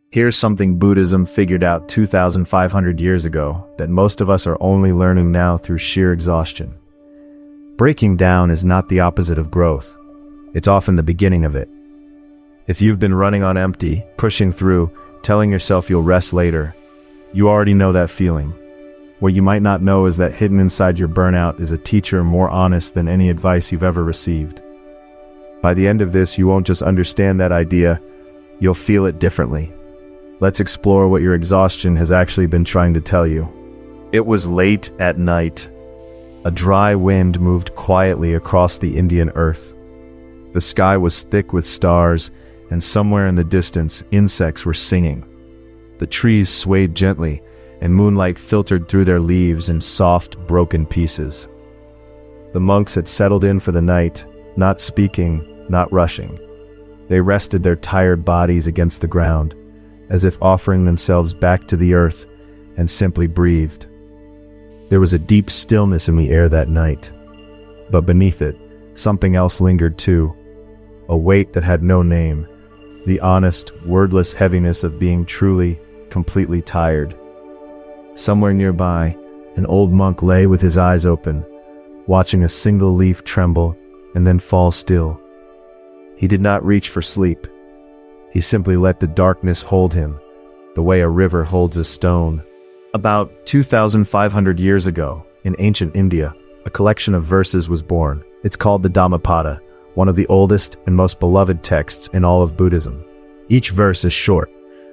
Here's something Buddhism figured out 2,500 years ago that most of us are only learning now through sheer exhaustion. Breaking down is not the opposite of growth. It's often the beginning of it. If you've been running on empty, pushing through, telling yourself you'll rest later, you already know that feeling. What you might not know is that hidden inside your burnout is a teacher more honest than any advice you've ever received. By the end of this, you won't just understand that idea, you'll feel it differently. Let's explore what your exhaustion has actually been trying to tell you. It was late at night. A dry wind moved quietly across the Indian earth. The sky was thick with stars, and somewhere in the distance, insects were singing. The trees swayed gently, and moonlight filtered through their leaves in soft, broken pieces. The monks had settled in for the night, not speaking, not rushing. They rested their tired bodies against the ground, as if offering themselves back to the earth, and simply breathed. There was a deep stillness in the air that night, but beneath it, something else lingered too, a weight that had no name, the honest, wordless heaviness of being truly, completely tired. Somewhere nearby, an old monk lay with his eyes open, watching a single leaf tremble and then fall still. He did not reach for sleep. He simply let the darkness hold him, the way a river holds a stone. About 2,500 years ago, in ancient India, a collection of verses was born. It's called the Dhammapada, one of the oldest and most beloved texts in all of Buddhism. Each verse is short,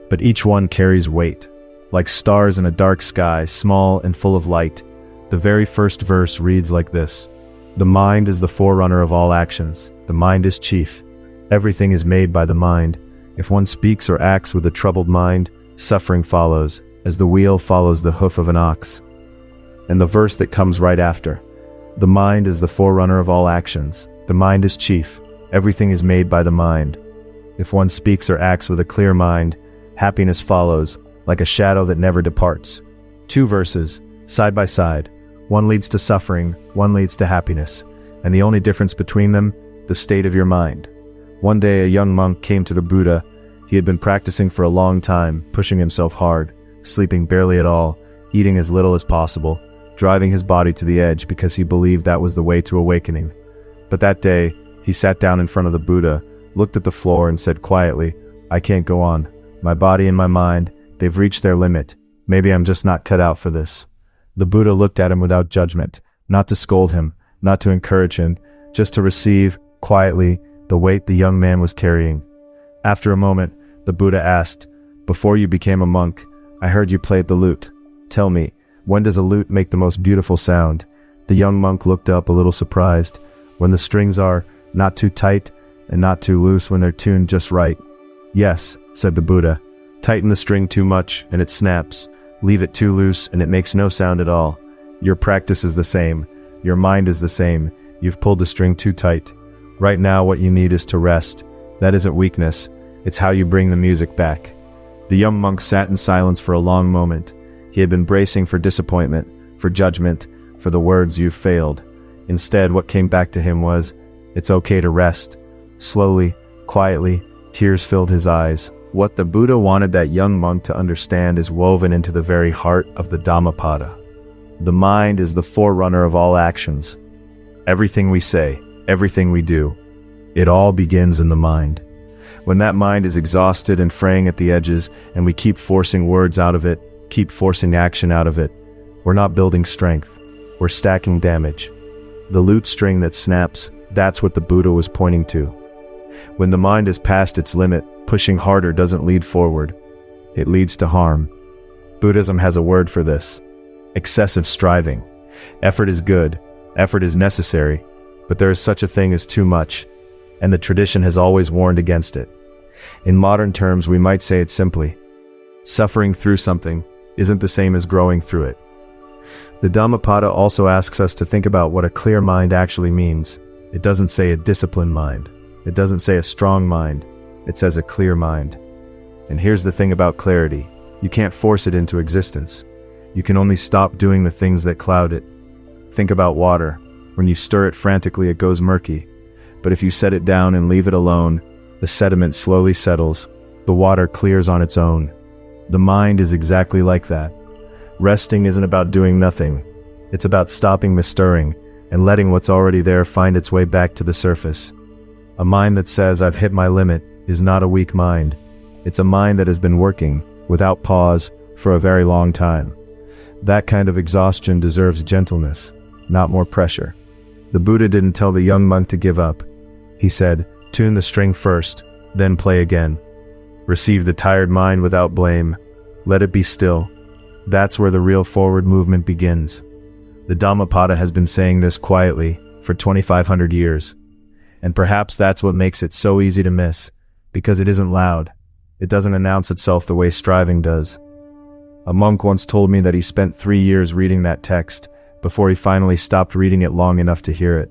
but each one carries weight. Like stars in a dark sky, small and full of light, the very first verse reads like this: "The mind is the forerunner of all actions. The mind is chief. Everything is made by the mind. If one speaks or acts with a troubled mind, suffering follows, as the wheel follows the hoof of an ox." And the verse that comes right after: "The mind is the forerunner of all actions. The mind is chief. Everything is made by the mind. If one speaks or acts with a clear mind, happiness follows, like a shadow that never departs." Two verses, side by side. One leads to suffering, one leads to happiness. And the only difference between them, the state of your mind. One day a young monk came to the Buddha. He had been practicing for a long time, pushing himself hard, sleeping barely at all, eating as little as possible, driving his body to the edge because he believed that was the way to awakening. But that day, he sat down in front of the Buddha, looked at the floor and said quietly, "I can't go on. My body and my mind, they've reached their limit. Maybe I'm just not cut out for this." The Buddha looked at him without judgment, not to scold him, not to encourage him, just to receive, quietly, the weight the young man was carrying. After a moment, the Buddha asked, "Before you became a monk, I heard you played the lute. Tell me, when does a lute make the most beautiful sound?" The young monk looked up a little surprised. "When the strings are not too tight and not too loose, when they're tuned just right." "Yes," said the Buddha. "Tighten the string too much and it snaps. Leave it too loose and it makes no sound at all. Your practice is the same. Your mind is the same. You've pulled the string too tight. Right now what you need is to rest. That isn't weakness. It's how you bring the music back." The young monk sat in silence for a long moment. He had been bracing for disappointment, for judgment, for the words "you've failed." Instead, what came back to him was, "It's okay to rest." Slowly, quietly, tears filled his eyes. What the Buddha wanted that young monk to understand is woven into the very heart of the Dhammapada. The mind is the forerunner of all actions. Everything we say, everything we do, it all begins in the mind. When that mind is exhausted and fraying at the edges, and we keep forcing words out of it, keep forcing action out of it, we're not building strength, we're stacking damage. The lute string that snaps, that's what the Buddha was pointing to. When the mind is past its limit, pushing harder doesn't lead forward. It leads to harm. Buddhism has a word for this: excessive striving. Effort is good, effort is necessary, but there is such a thing as too much, and the tradition has always warned against it. In modern terms, we might say it simply: suffering through something isn't the same as growing through it. The Dhammapada also asks us to think about what a clear mind actually means. It doesn't say a disciplined mind. It doesn't say a strong mind. It says a clear mind. And here's the thing about clarity: you can't force it into existence. You can only stop doing the things that cloud it. Think about water. When you stir it frantically, it goes murky. But if you set it down and leave it alone, the sediment slowly settles. the water clears on its own. The mind is exactly like that. Resting isn't about doing nothing. It's about stopping the stirring and letting what's already there find its way back to the surface. A mind that says, "I've hit my limit," is not a weak mind. It's a mind that has been working, without pause, for a very long time. That kind of exhaustion deserves gentleness, not more pressure. The Buddha didn't tell the young monk to give up. He said, "Tune the string first, then play again. Receive the tired mind without blame. Let it be still." That's where the real forward movement begins. The Dhammapada has been saying this quietly for 2,500 years. And perhaps that's what makes it so easy to miss, because it isn't loud. It doesn't announce itself the way striving does. A monk once told me that he spent 3 years reading that text before he finally stopped reading it long enough to hear it.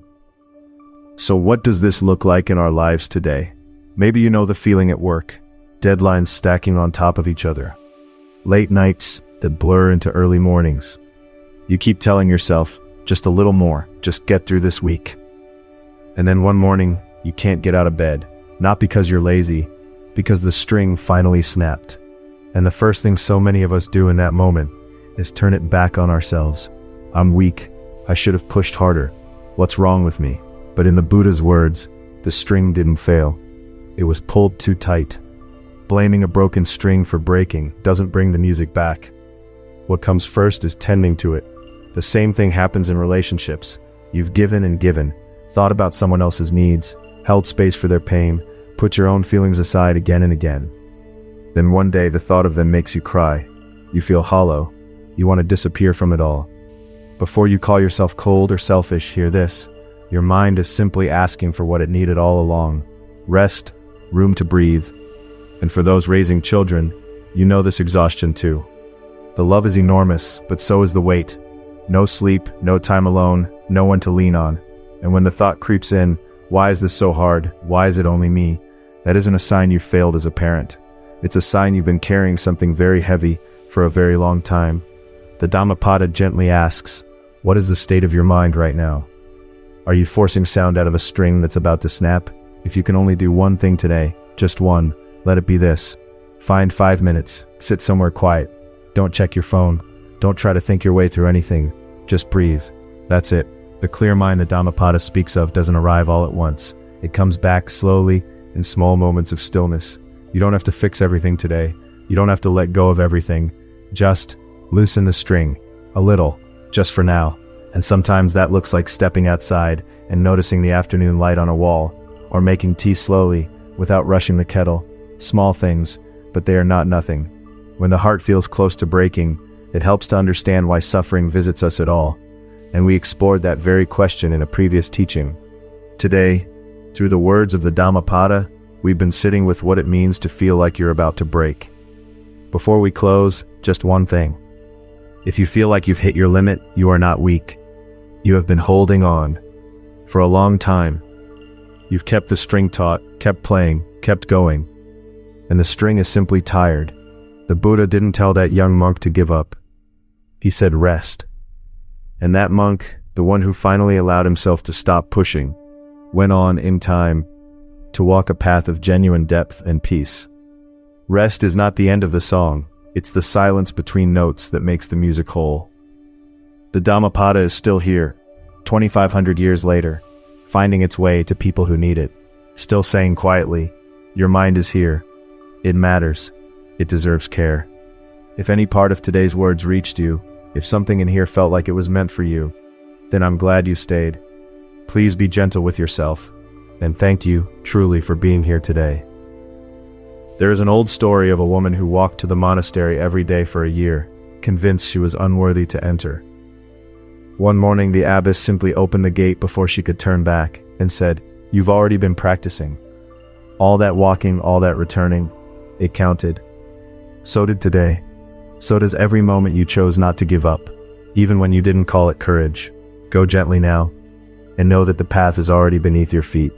So what does this look like in our lives today? Maybe you know the feeling at work. Deadlines stacking on top of each other. Late nights that blur into early mornings. You keep telling yourself, just a little more, just get through this week. And then one morning, you can't get out of bed, not because you're lazy, because the string finally snapped. And the first thing so many of us do in that moment is turn it back on ourselves. I'm weak. I should have pushed harder. What's wrong with me? But in the Buddha's words, the string didn't fail. It was pulled too tight. Blaming a broken string for breaking doesn't bring the music back. What comes first is tending to it. The same thing happens in relationships. You've given and given, thought about someone else's needs, held space for their pain, put your own feelings aside again and again. Then one day the thought of them makes you cry. You feel hollow. You want to disappear from it all. Before you call yourself cold or selfish, hear this. Your mind is simply asking for what it needed all along. Rest, room to breathe. And for those raising children, you know this exhaustion too. The love is enormous, but so is the weight. No sleep, no time alone, no one to lean on. And when the thought creeps in, why is this so hard? Why is it only me? That isn't a sign you failed as a parent. It's a sign you've been carrying something very heavy for a very long time. The Dhammapada gently asks, what is the state of your mind right now? Are you forcing sound out of a string that's about to snap? If you can only do one thing today, just one, let it be this. Find 5 minutes, sit somewhere quiet. Don't check your phone. Don't try to think your way through anything. Just breathe. That's it. The clear mind the Dhammapada speaks of doesn't arrive all at once. It comes back slowly in small moments of stillness. You don't have to fix everything today. You don't have to let go of everything. Just loosen the string. A little. Just for now. And sometimes that looks like stepping outside and noticing the afternoon light on a wall, or making tea slowly without rushing the kettle. Small things, but they are not nothing. When the heart feels close to breaking, it helps to understand why suffering visits us at all. And we explored that very question in a previous teaching. Today, through the words of the Dhammapada, we've been sitting with what it means to feel like you're about to break. Before we close, just one thing. If you feel like you've hit your limit, you are not weak. You have been holding on for a long time. You've kept the string taut, kept playing, kept going. And the string is simply tired. The Buddha didn't tell that young monk to give up. He said rest. And that monk, the one who finally allowed himself to stop pushing, went on in time to walk a path of genuine depth and peace. Rest is not the end of the song. It's the silence between notes that makes the music whole. The Dhammapada is still here, 2,500 years later, finding its way to people who need it. Still saying quietly, your mind is here. It matters. It deserves care. If any part of today's words reached you, if something in here felt like it was meant for you, then I'm glad you stayed. Please be gentle with yourself, and thank you, truly, for being here today. There is an old story of a woman who walked to the monastery every day for a year, convinced she was unworthy to enter. One morning, the abbess simply opened the gate before she could turn back, and said, "You've already been practicing. All that walking, all that returning, it counted. So did today. So does every moment you chose not to give up, even when you didn't call it courage. Go gently now, and know that the path is already beneath your feet."